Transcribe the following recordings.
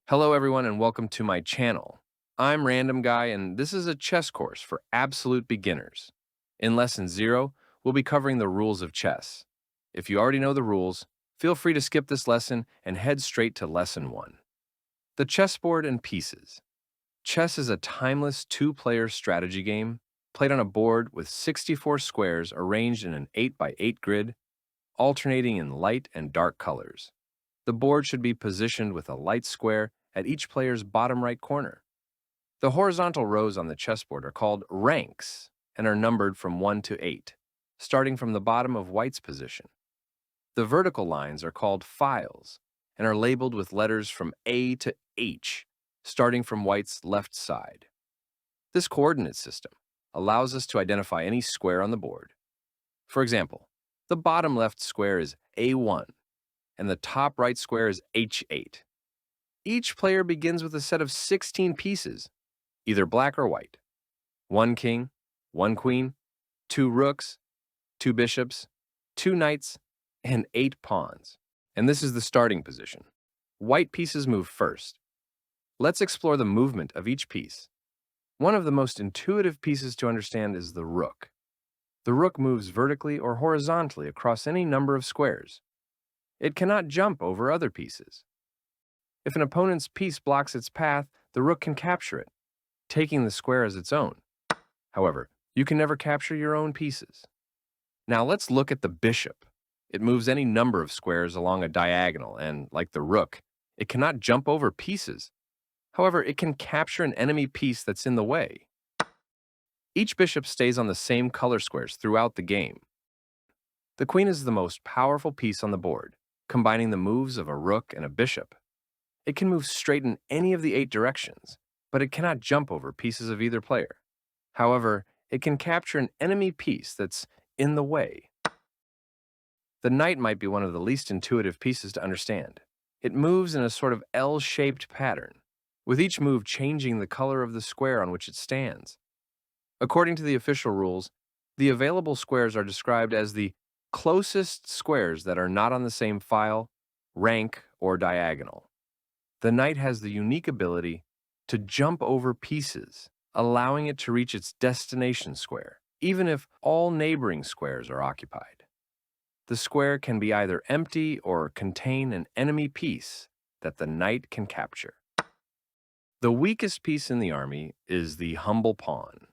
Hello, everyone, and welcome to my channel. I'm Random Guy, and this is a chess course for absolute beginners. In Lesson 0, we'll be covering the rules of chess. If you already know the rules, feel free to skip this lesson and head straight to Lesson 1. The chessboard and pieces. Chess is a timeless two-player strategy game played on a board with 64 squares arranged in an 8 by 8 grid, alternating in light and dark colors. The board should be positioned with a light square at each player's bottom right corner. The horizontal rows on the chessboard are called ranks and are numbered from 1 to 8, starting from the bottom of white's position. The vertical lines are called files and are labeled with letters from A to H, starting from white's left side. This coordinate system allows us to identify any square on the board. For example, the bottom left square is A1 and the top right square is H8. Each player begins with a set of 16 pieces, either black or white. 1 king, 1 queen, 2 rooks, 2 bishops, 2 knights, and 8 pawns. And this is the starting position. White pieces move first. Let's explore the movement of each piece. One of the most intuitive pieces to understand is the rook. The rook moves vertically or horizontally across any number of squares. It cannot jump over other pieces. If an opponent's piece blocks its path, the rook can capture it, taking the square as its own. However, you can never capture your own pieces. Now let's look at the bishop. It moves any number of squares along a diagonal, and like the rook, it cannot jump over pieces. However, it can capture an enemy piece that's in the way. Each bishop stays on the same color squares throughout the game. The queen is the most powerful piece on the board, combining the moves of a rook and a bishop. It can move straight in any of the 8 directions, but it cannot jump over pieces of either player. However, it can capture an enemy piece that's in the way. The knight might be one of the least intuitive pieces to understand. It moves in a sort of L-shaped pattern, with each move changing the color of the square on which it stands. According to the official rules, the available squares are described as the closest squares that are not on the same file, rank, or diagonal. The knight has the unique ability to jump over pieces, allowing it to reach its destination square, even if all neighboring squares are occupied. The square can be either empty or contain an enemy piece that the knight can capture. The weakest piece in the army is the humble pawn.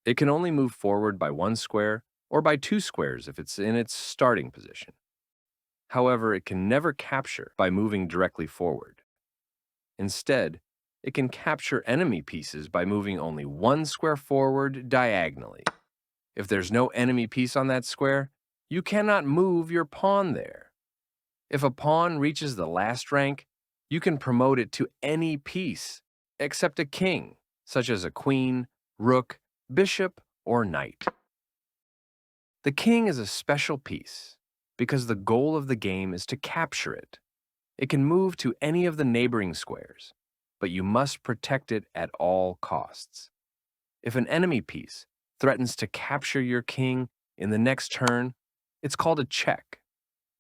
It can only move forward by 1 square or by 2 squares if it's in its starting position. However, it can never capture by moving directly forward. Instead, it can capture enemy pieces by moving only 1 square forward diagonally. If there's no enemy piece on that square, you cannot move your pawn there. If a pawn reaches the last rank, you can promote it to any piece except a king, such as a queen, rook, bishop, or knight. The king is a special piece because the goal of the game is to capture it. It can move to any of the neighboring squares, but you must protect it at all costs. If an enemy piece threatens to capture your king in the next turn, it's called a check.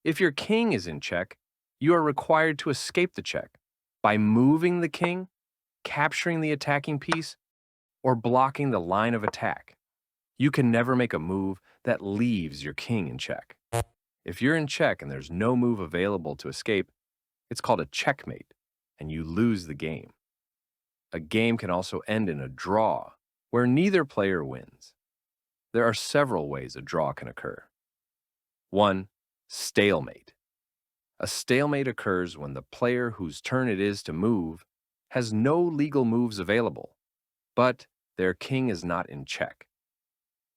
If your king is in check, you are required to escape the check by moving the king, capturing the attacking piece, or blocking the line of attack. You can never make a move that leaves your king in check. If you're in check and there's no move available to escape, it's called a checkmate, and you lose the game. A game can also end in a draw, where neither player wins. There are several ways a draw can occur. 1. Stalemate. A stalemate occurs when the player whose turn it is to move has no legal moves available, but their king is not in check.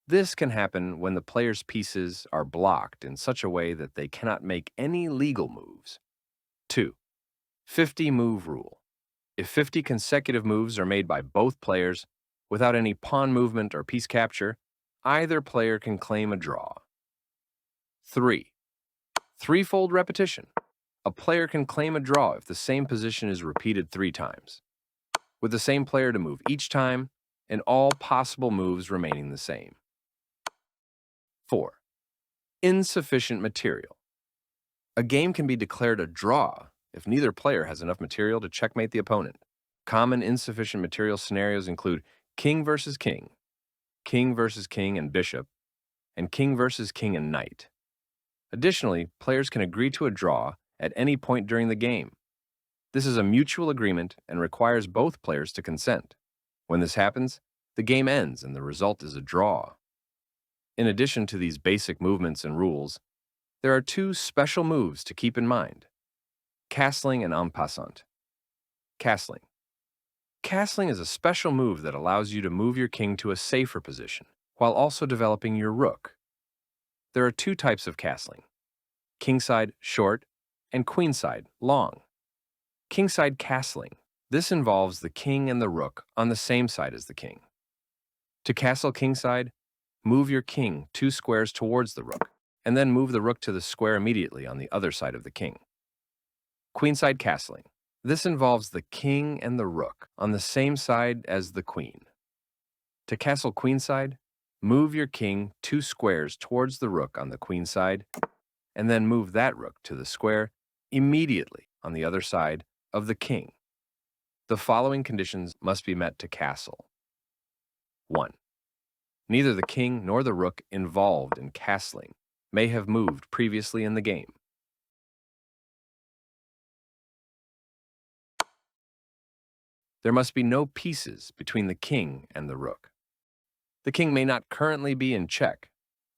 This can happen when the player's pieces are blocked in such a way that they cannot make any legal moves. 2. 50-move rule. If 50 consecutive moves are made by both players without any pawn movement or piece capture, either player can claim a draw. 3. Threefold repetition. A player can claim a draw if the same position is repeated 3 times, with the same player to move each time and all possible moves remaining the same. 4. Insufficient material. A game can be declared a draw if neither player has enough material to checkmate the opponent. Common insufficient material scenarios include king versus king and bishop, and king versus king and knight. Additionally, players can agree to a draw at any point during the game. This is a mutual agreement and requires both players to consent. When this happens, the game ends and the result is a draw. In addition to these basic movements and rules, there are two special moves to keep in mind: castling and en passant. Castling. Castling is a special move that allows you to move your king to a safer position while also developing your rook. There are two types of castling: kingside short and queenside long. Kingside castling. This involves the king and the rook on the same side as the king. To castle kingside, move your king 2 squares towards the rook, and then move the rook to the square immediately on the other side of the king. Queenside castling. This involves the king and the rook on the same side as the queen. To castle queenside, move your king 2 squares towards the rook on the queen side, and then move that rook to the square immediately on the other side of the king. The following conditions must be met to castle. 1. Neither the king nor the rook involved in castling may have moved previously in the game. There must be no pieces between the king and the rook. The king may not currently be in check,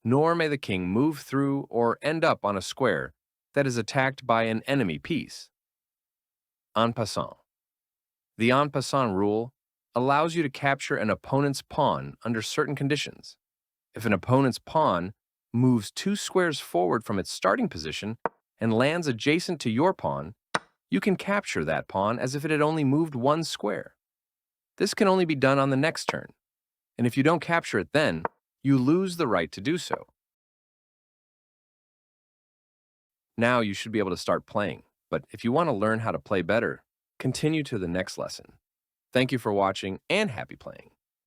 nor may the king move through or end up on a square that is attacked by an enemy piece. En passant. The en passant rule allows you to capture an opponent's pawn under certain conditions. If an opponent's pawn moves 2 squares forward from its starting position and lands adjacent to your pawn, you can capture that pawn as if it had only moved 1 square. This can only be done on the next turn, and if you don't capture it then, you lose the right to do so. Now you should be able to start playing, but if you want to learn how to play better, continue to the next lesson. Thank you for watching and happy playing.